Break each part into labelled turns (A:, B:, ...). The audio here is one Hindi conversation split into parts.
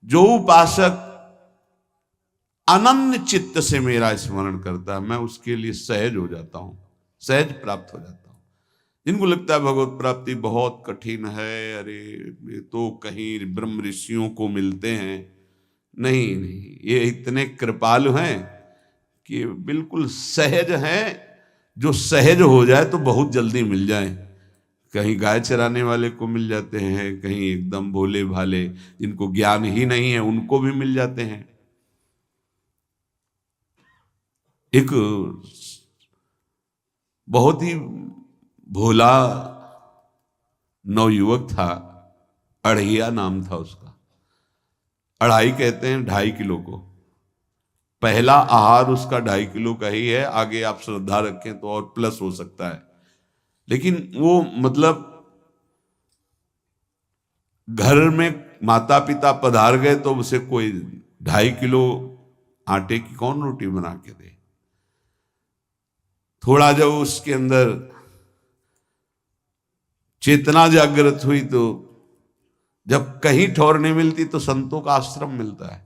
A: जो उपासक अनन्य चित्त से मेरा स्मरण करता है, मैं उसके लिए सहज हो जाता हूं, सहज प्राप्त हो जाता हूं। जिनको लगता है भगवत प्राप्ति बहुत कठिन है, अरे ये तो कहीं ब्रह्म ऋषियों को मिलते हैं, नहीं नहीं, ये इतने कृपालु हैं कि बिल्कुल सहज हैं। जो सहज हो जाए तो बहुत जल्दी मिल जाए। कहीं गाय चराने वाले को मिल जाते हैं, कहीं एकदम भोले भाले जिनको ज्ञान ही नहीं है उनको भी मिल जाते हैं। एक बहुत ही भोला नवयुवक था, अढ़िया नाम था उसका। अढ़ाई कहते हैं 2.5 किलो को। पहला आहार उसका 2.5 किलो का ही है, आगे आप श्रद्धा रखें तो और प्लस हो सकता है। लेकिन वो मतलब घर में माता पिता पधार गए तो उसे कोई 2.5 किलो आटे की कौन रोटी बना के दे। थोड़ा जब उसके अंदर चेतना जागृत हुई तो जब कहीं ठौर नहीं मिलती तो संतों का आश्रम मिलता है।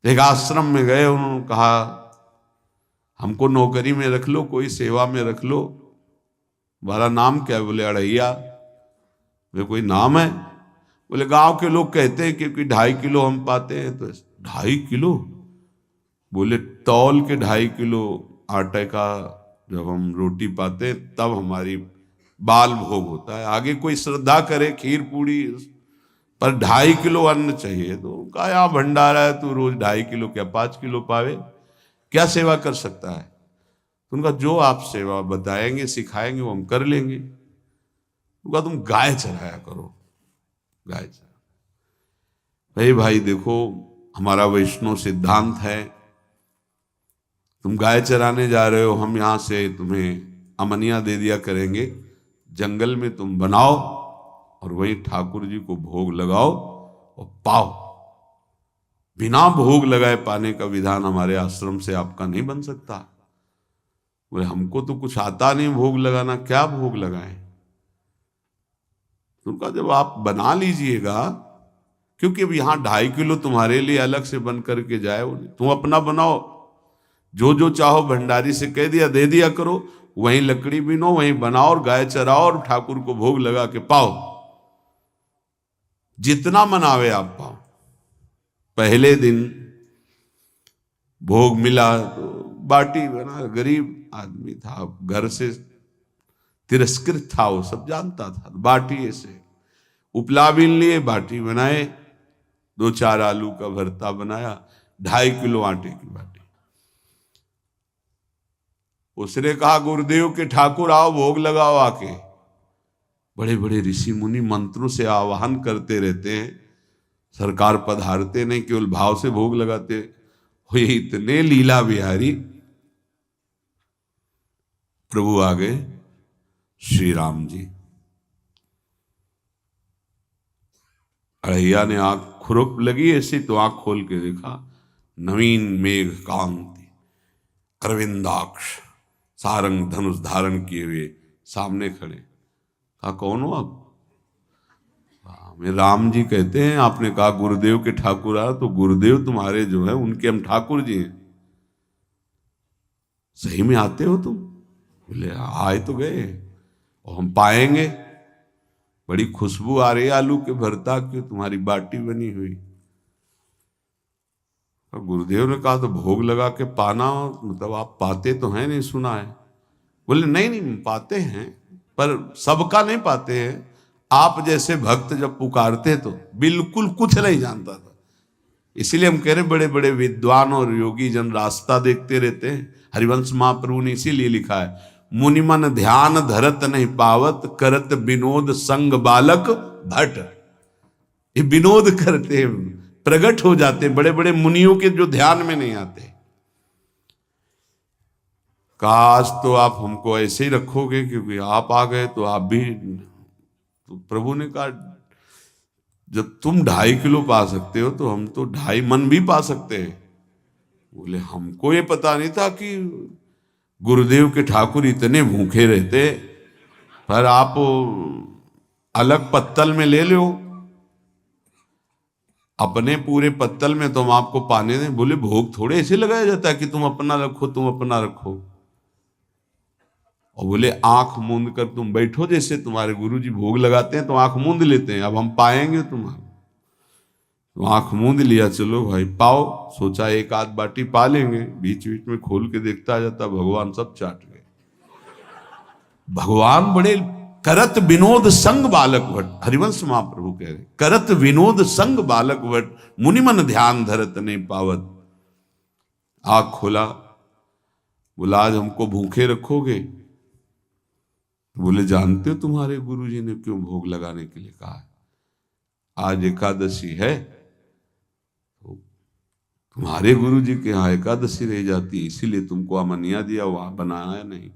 A: एक आश्रम में गए, उन्होंने कहा हमको नौकरी में रख लो, कोई सेवा में रख लो, तुम्हारा नाम क्या है? बोले अढ़ैया। वे कोई नाम है? बोले गांव के लोग कहते हैं क्योंकि 2.5 किलो हम पाते हैं। तो 2.5 किलो? बोले तौल के 2.5 किलो आटे का जब हम रोटी पाते हैं तब हमारी बाल भोग होता है। आगे कोई श्रद्धा करे खीर पूड़ी, पर 2.5 किलो अन्न चाहिए। तो कहा यहाँ भंडारा है, तू रोज 2.5 किलो क्या 5 किलो पावे, क्या सेवा कर सकता है? तो उनका जो आप सेवा बताएंगे सिखाएंगे वो हम कर लेंगे। उनका तुम गाय चराया करो, गाय चरा। भाई देखो, हमारा वैष्णव सिद्धांत है, तुम गाय चराने जा रहे हो, हम यहां से तुम्हें अमनिया दे दिया करेंगे, जंगल में तुम बनाओ और वहीं ठाकुर जी को भोग लगाओ और पाओ। बिना भोग लगाए पाने का विधान हमारे आश्रम से आपका नहीं बन सकता। बोले हमको तो कुछ आता नहीं भोग लगाना, क्या भोग लगाएं? उनका जब आप बना लीजिएगा, क्योंकि अब यहां 2.5 किलो तुम्हारे लिए अलग से बन करके जाए, तुम अपना बनाओ, जो जो चाहो भंडारी से कह दिया दे दिया करो, वहीं लकड़ी बीनो, वहीं बनाओ और गाय चराओ और ठाकुर को भोग लगा के पाओ। जितना मनावे आप पाओ। पहले दिन भोग मिला तो बाटी बना, गरीब आदमी था, घर से तिरस्कृत था, वो सब जानता था। बाटी ऐसे उपला बीन लिए, बाटी बनाए, 2-4 आलू का भरता बनाया, 2.5 किलो आटे की बाटी। उसने कहा गुरुदेव के ठाकुर आओ भोग लगाओ आके। बड़े बड़े ऋषि मुनि मंत्रों से आवाहन करते रहते हैं, सरकार पधारते नहीं, केवल भाव से भोग लगाते हुए इतने लीला बिहारी प्रभु आ गए, श्री राम जी। अढ़ैया ने आंख खुरक लगी ऐसी तो आंख खोल के देखा, नवीन मेघ कांति, अरविंदाक्ष, सारंग धनुष धारण किए हुए सामने खड़े। कहा कौन हो आप? मैं राम जी कहते हैं, आपने कहा गुरुदेव के ठाकुर आ, तो गुरुदेव तुम्हारे जो है उनके हम ठाकुर जी हैं। सही में आते हो तुम? बोले आए तो गए और हम पाएंगे। बड़ी खुशबू आ रही है आलू के भरता की, तुम्हारी बाटी बनी हुई। और गुरुदेव ने कहा तो भोग लगा के पाना, मतलब आप पाते तो हैं? नहीं सुना है। बोले नहीं नहीं पाते हैं, पर सबका नहीं पाते हैं। आप जैसे भक्त जब पुकारते तो बिल्कुल कुछ नहीं जानता था। इसीलिए हम कह रहे बड़े बड़े विद्वान और योगी जन रास्ता देखते रहते हैं। हरिवंश महाप्रभु ने इसीलिए लिखा है, मुनिमन ध्यान धरत नहीं पावत, करत विनोद संग बालक भट। ये विनोद करते हैं, प्रकट हो जाते, बड़े बड़े मुनियों के जो ध्यान में नहीं आते। काश तो आप हमको ऐसे ही रखोगे, क्योंकि आप आ गए तो आप भी। तो प्रभु ने कहा जब तुम 2.5 किलो पा सकते हो तो हम तो 2.5 मन भी पा सकते हैं। बोले हमको ये पता नहीं था कि गुरुदेव के ठाकुर इतने भूखे रहते, पर आप अलग पत्तल में ले लो। अपने पूरे पत्तल में तुम आपको पाने दें। बोले भोग थोड़े ऐसे लगाया जाता है कि तुम अपना रखो, तुम अपना रखो। और बोले आंख मूंद कर तुम बैठो, जैसे तुम्हारे गुरुजी भोग लगाते हैं तो आंख मूंद लेते हैं, अब हम पाएंगे तुम्हारा। तो आंख मूंद लिया, चलो भाई पाओ। सोचा एक आध बाटी पा लेंगे, बीच बीच में खोल के देखता जाता, भगवान सब चाट गए। भगवान बड़े करत विनोद संग बालक भट, हरिवंश महाप्रभु कह रहे, करत विनोद संग बालक भट, मुनिमन ध्यान धरत ने पावत। आंख खोला, बोला आज हमको भूखे रखोगे? बोले जानते हो तुम्हारे गुरुजी ने क्यों भोग लगाने के लिए कहा है? आज एकादशी है, तो तुम्हारे गुरुजी के यहाँ एकादशी रह जाती है, इसीलिए तुमको अमनिया दिया, वहां बनाया नहीं।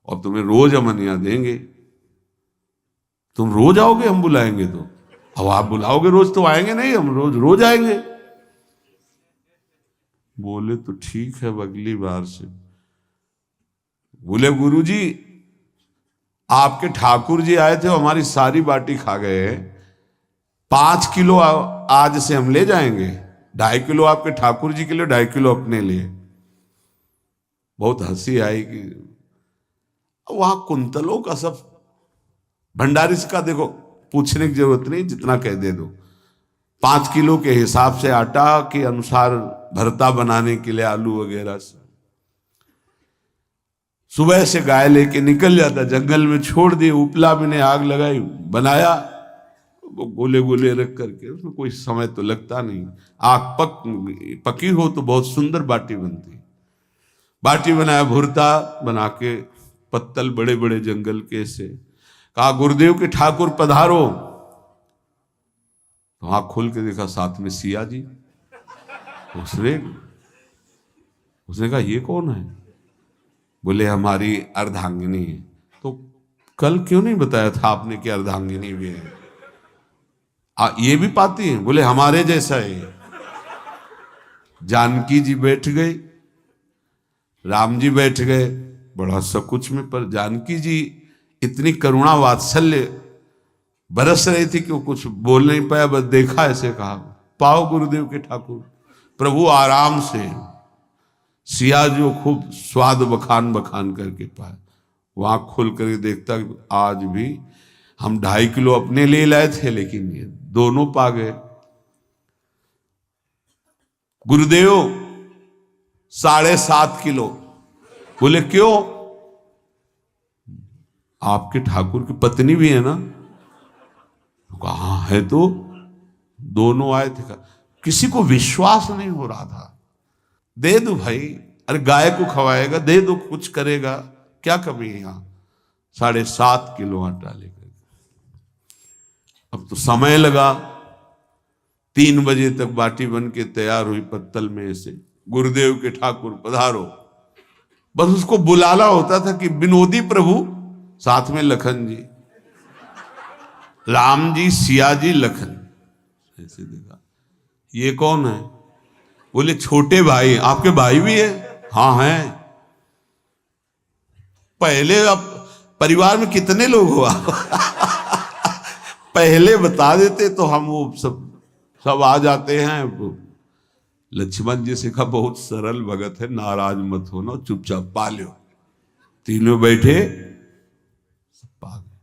A: और तुम्हें रोज अमनिया देंगे। तुम रोज आओगे, हम बुलाएंगे तो? अब आप बुलाओगे रोज तो आएंगे नहीं, हम रोज रोज आएंगे। बोले तो ठीक है, अगली बार से। बोले गुरुजी आपके ठाकुर जी आए थे, हमारी सारी बाटी खा गए, 5 किलो आज से हम ले जाएंगे, 2.5 किलो आपके ठाकुर जी के लिए, 2.5 किलो अपने लिए। बहुत हंसी आई कि वहां कुंतलों का सब भंडारी का देखो, पूछने की जरूरत नहीं, जितना कह दे दो। 5 किलो के हिसाब से आटा के अनुसार भरता बनाने के लिए आलू वगैरह से सुबह से गाय लेके निकल जाता, जंगल में छोड़ दिए, उपला में ने आग लगाई, बनाया, वो गोले गोले रख करके, उसमें कोई समय तो लगता नहीं। आग पकी हो तो बहुत सुंदर बाटी बनती। बाटी बनाया, भुरता बना के, पत्तल बड़े बड़े जंगल के से, कहा गुरुदेव के ठाकुर पधारो। तो आंख खोल के देखा साथ में सिया जी। उसने कहा ये कौन है? बोले हमारी अर्धांगिनी है। तो कल क्यों नहीं बताया था आपने कि अर्धांगिनी भी है? ये भी पाती है? बोले हमारे जैसा है। जानकी जी बैठ गए, राम जी बैठ गए, बड़ा सकुच में, पर जानकी जी इतनी करुणा वात्सल्य बरस रही थी कि वो कुछ बोल नहीं पाया, बस देखा, ऐसे कहा पाओ गुरुदेव के ठाकुर। प्रभु आराम से, सिया जो खूब स्वाद बखान बखान करके पाए। वहां खोल कर देखता आज भी हम 2.5 किलो अपने लिए लाए थे, लेकिन ये दोनों पा गए। गुरुदेव 7.5 किलो। बोले क्यों? आपके ठाकुर की पत्नी भी है ना? कहा है, तो दोनों आए थे। किसी को विश्वास नहीं हो रहा था। दे दो भाई, अरे गाय को खवाएगा, दे दो, कुछ करेगा, क्या कमी है यहां? 7.5 किलो आटा लेकर। अब तो समय लगा, 3 बजे तक बाटी बन के तैयार हुई पत्तल में से। गुरुदेव के ठाकुर पधारो, बस उसको बुलाना होता था कि विनोदी प्रभु, साथ में लखन जी, राम जी, सिया जी, लखन। ऐसे देखा, ये कौन है? बोले छोटे भाई। आपके भाई भी है? हाँ है। पहले अब परिवार में कितने लोग हो आप? पहले बता देते तो हम वो सब आ जाते हैं। लक्ष्मण जी से कहा बहुत सरल भगत है, नाराज मत होना, चुपचाप पा लो। तीनों बैठे, सब पा गए।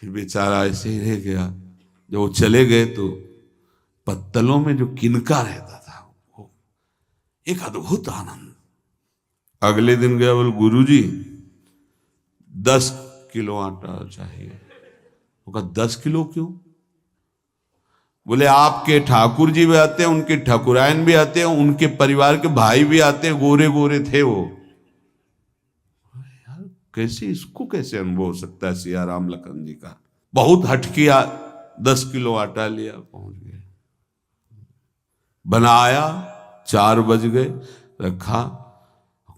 A: फिर बेचारा ऐसे ही रह गया। जब वो चले गए तो पत्तलों में जो किनका रहता था, वो एक अद्भुत आनंद। अगले दिन गया, बोले गुरुजी 10 किलो आटा चाहिए। वो कहा 10 किलो क्यों? बोले आपके ठाकुर जी भी आते हैं, उनके ठाकुरायन भी आते हैं, उनके परिवार के भाई भी आते हैं, गोरे गोरे थे वो। यार कैसे, इसको कैसे अनुभव हो सकता है? सिया राम लखन जी का बहुत हट किया। 10 किलो आटा लिया, पहुंच गए, बनाया, 4 बज गए, रखा।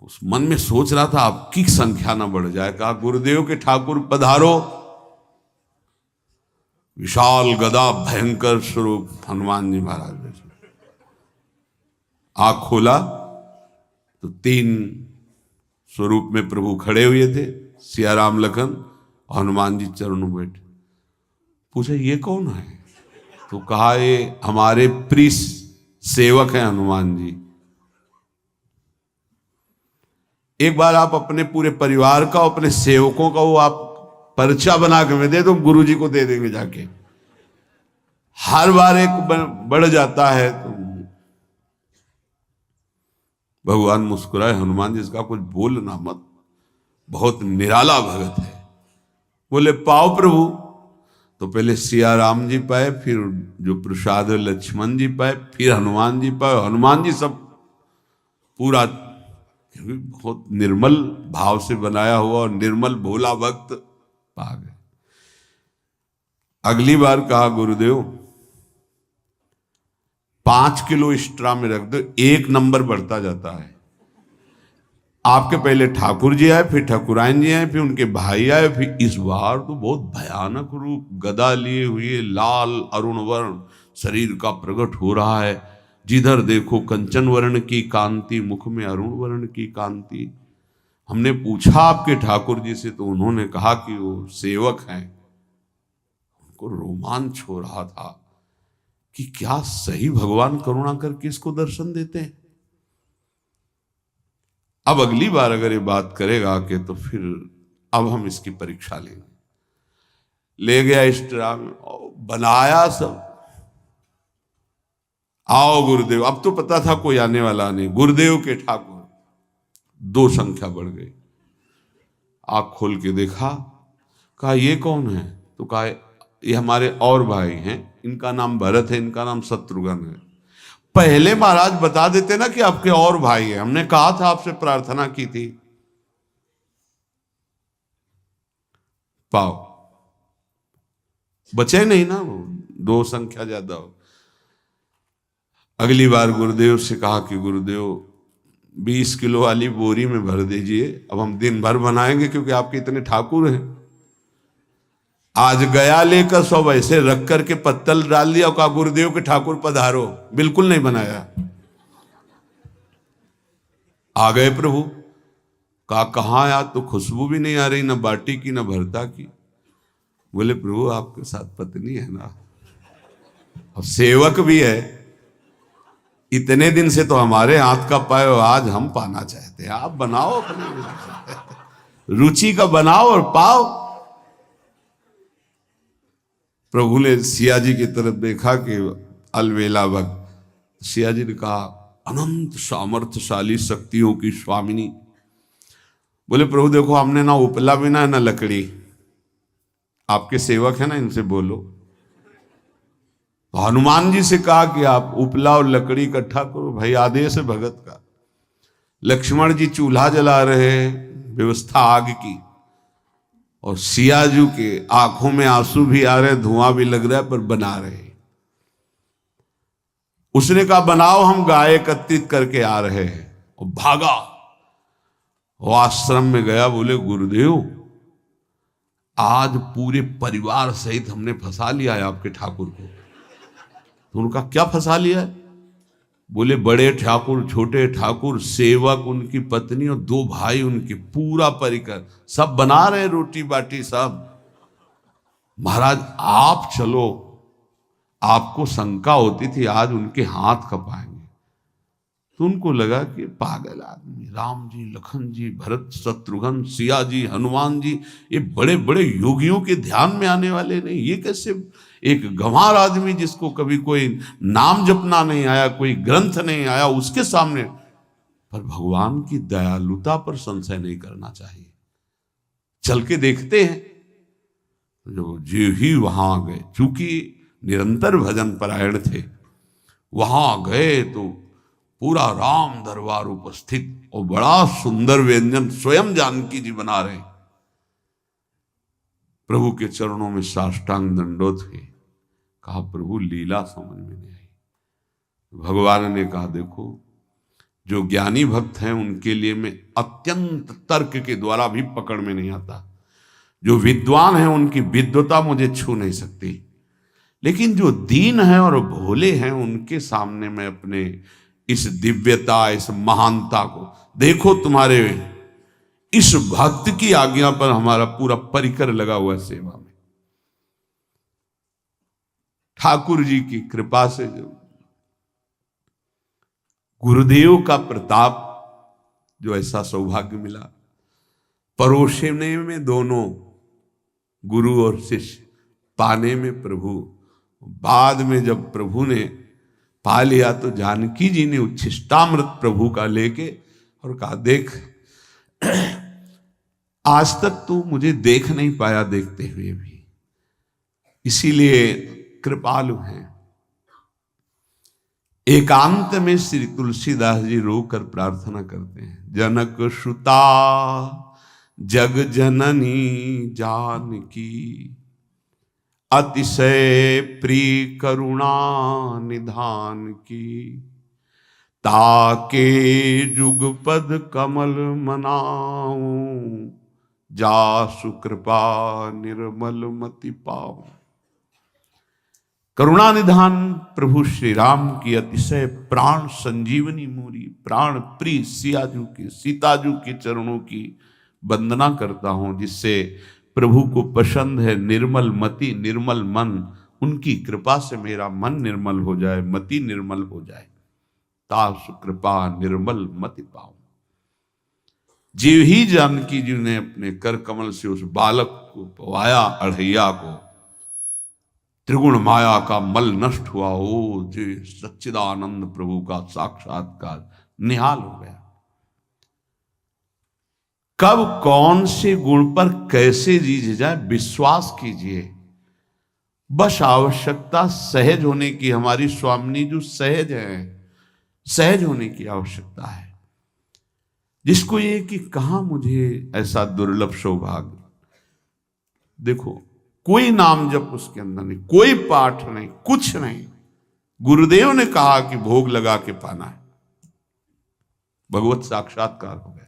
A: उस मन में सोच रहा था आपकी संख्या ना बढ़ जाए। कहा गुरुदेव के ठाकुर पधारो। विशाल गदा, भयंकर स्वरूप हनुमान जी महाराज। आंख खोला तो 3 स्वरूप में प्रभु खड़े हुए थे, सिया राम लखन, हनुमान जी चरणों बैठे। पूछा ये कौन है? तो कहा ये हमारे प्रिय सेवक हैं हनुमान जी, एक बार आप अपने पूरे परिवार का, अपने सेवकों का वो आप पर्चा बना के दे दो, गुरु जी को दे देंगे जाके। हर बार एक बढ़ जाता है तो भगवान मुस्कुराए, हनुमान जी इसका कुछ बोलना मत, बहुत निराला भगत है। बोले पाओ प्रभु। तो पहले सिया राम जी पाए, फिर जो प्रसाद लक्ष्मण जी पाए, फिर हनुमान जी पाए। हनुमान जी सब पूरा बहुत निर्मल भाव से बनाया हुआ और निर्मल भोला भक्त पा गए। अगली बार कहा गुरुदेव 5 किलो एक्स्ट्रा में रख दो, 1 नंबर बढ़ता जाता है। आपके पहले ठाकुर जी आए, फिर ठाकुरायन जी आए, फिर उनके भाई आए, फिर इस बार तो बहुत भयानक रूप, गदा लिए हुए लाल अरुण वर्ण शरीर का प्रकट हो रहा है। जिधर देखो कंचन वर्ण की कांति, मुख में अरुण वर्ण की कांति। हमने पूछा आपके ठाकुर जी से तो उन्होंने कहा कि वो सेवक हैं। उनको रोमांच हो रहा था कि क्या सही भगवान करुणा करके इसको दर्शन देते हैं। अब अगली बार अगर ये बात करेगा कि तो फिर अब हम इसकी परीक्षा लेंगे। ले गया एक्स्ट्रा में, बनाया सब। आओ गुरुदेव। अब तो पता था कोई आने वाला नहीं, गुरुदेव के ठाकुर 2 संख्या बढ़ गई। आँख खोल के देखा, कहा ये कौन है? तो कहा ये हमारे और भाई हैं, इनका नाम भरत है, इनका नाम शत्रुघ्न है। पहले महाराज बता देते ना कि आपके और भाई हैं, हमने कहा था, आपसे प्रार्थना की थी। पाओ बचे नहीं ना, वो 2 संख्या ज्यादा हो। अगली बार गुरुदेव से कहा कि गुरुदेव 20 किलो वाली बोरी में भर दीजिए, अब हम दिन भर बनाएंगे क्योंकि आपके इतने ठाकुर हैं। आज गया लेकर सब ऐसे रख करके पत्तल डाल दिया और कहा गुरुदेव के ठाकुर पधारो। बिल्कुल नहीं बनाया। आ गए प्रभु। कहा कहाँ यार, तो खुशबू भी नहीं आ रही, ना बाटी की ना भरता की। बोले प्रभु आपके साथ पत्नी है ना, और सेवक भी है, इतने दिन से तो हमारे हाथ का पाए, आज हम पाना चाहते हैं, आप बनाओ अपने रुचि का बनाओ और पाओ। प्रभु ने सिया जी की तरफ देखा कि अलवेला भक्त। सिया जी ने कहा अनंत सामर्थ्यशाली शक्तियों की स्वामिनी। बोले प्रभु देखो हमने ना उपला बिना है ना लकड़ी, आपके सेवक है ना, इनसे बोलो। तो हनुमान जी से कहा कि आप उपला और लकड़ी इकट्ठा करो, भाई आदेश है भगत का। लक्ष्मण जी चूल्हा जला रहे, व्यवस्था आग की, और सियाजू के आंखों में आंसू भी आ रहे, धुआं भी लग रहा है, पर बना रहे। उसने कहा बनाओ, हम गाय एकत्रित करके आ रहे हैं। और भागा, वो आश्रम में गया। बोले गुरुदेव आज पूरे परिवार सहित हमने फंसा लिया है आपके ठाकुर को। तो उनका क्या फंसा लिया है? बोले बड़े ठाकुर, छोटे ठाकुर, सेवक, उनकी पत्नी और 2 भाई उनके, पूरा परिकर, सब बना रहे रोटी बाटी सब। महाराज आप चलो, आपको शंका होती थी आज उनके हाथ कपाएंगे। तो उनको लगा कि पागल आदमी, राम जी, लखन जी, भरत, शत्रुघ्न, सिया जी, हनुमान जी, ये बड़े बड़े योगियों के ध्यान में आने वाले नहीं, ये कैसे एक गंवार आदमी जिसको कभी कोई नाम जपना नहीं आया, कोई ग्रंथ नहीं आया, उसके सामने। पर भगवान की दयालुता पर संशय नहीं करना चाहिए। चल के देखते हैं। जो ही वहां गए, चूंकि निरंतर भजन परायण थे, वहां गए तो पूरा राम दरबार उपस्थित और बड़ा सुंदर व्यंजन स्वयं जानकी जी बना रहे। प्रभु के चरणों में साष्टांग दंडोत हुए। कहा प्रभु लीला समझ में नहीं आई। भगवान ने कहा देखो, जो ज्ञानी भक्त हैं उनके लिए मैं अत्यंत तर्क के द्वारा भी पकड़ में नहीं आता। जो विद्वान हैं उनकी विद्वता मुझे छू नहीं सकती, लेकिन जो दीन हैं और भोले हैं उनके सामने मैं अपने इस दिव्यता, इस महानता को देखो। तुम्हारे इस भक्त की आज्ञा पर हमारा पूरा परिकर लगा हुआ है सेवा में। ठाकुर जी की कृपा से जो गुरुदेव का प्रताप, जो ऐसा सौभाग्य मिला, परोसने में दोनों गुरु और शिष्य, पाने में प्रभु। बाद में जब प्रभु ने पा लिया तो जानकी जी ने उच्छिष्टामृत प्रभु का लेके और कहा, देख आज तक तू मुझे देख नहीं पाया देखते हुए भी, इसीलिए कृपालु हैं। एकांत में श्री तुलसीदास जी रोकर प्रार्थना करते हैं, जनक सुता जग जननी जानकी, अतिशय प्रिय करुणा निधान की, ताके जुगपद कमल मनाऊं, जासु कृपा निर्मल मति पाऊं। करुणा निधान प्रभु श्री राम की अतिशय प्राण संजीवनी मूरी, प्राण प्रिय सियाजू की, सीताजू के चरणों की वंदना करता हूं, जिससे प्रभु को पसंद है निर्मल मति निर्मल मन। उनकी कृपा से मेरा मन निर्मल हो जाए, मति निर्मल हो जाए, तासु कृपा निर्मल मति पाऊं। जीव ही जानकी जी ने अपने कर कमल से उस बालक को पवाया, अढ़ैया को, त्रिगुण माया का मल नष्ट हुआ। ओ जी सच्चिदानंद प्रभु का साक्षात्कार निहाल हो गया। कब कौन से गुण पर कैसे जी जाए विश्वास कीजिए, बस आवश्यकता सहज होने की। हमारी स्वामिनी जो सहज है, सहज होने की आवश्यकता है। जिसको ये कि कहां मुझे ऐसा दुर्लभ सौभाग्य, देखो कोई नाम जप उसके अंदर नहीं, कोई पाठ नहीं, कुछ नहीं। गुरुदेव ने कहा कि भोग लगा के पाना है, भगवत साक्षात्कार हो गया।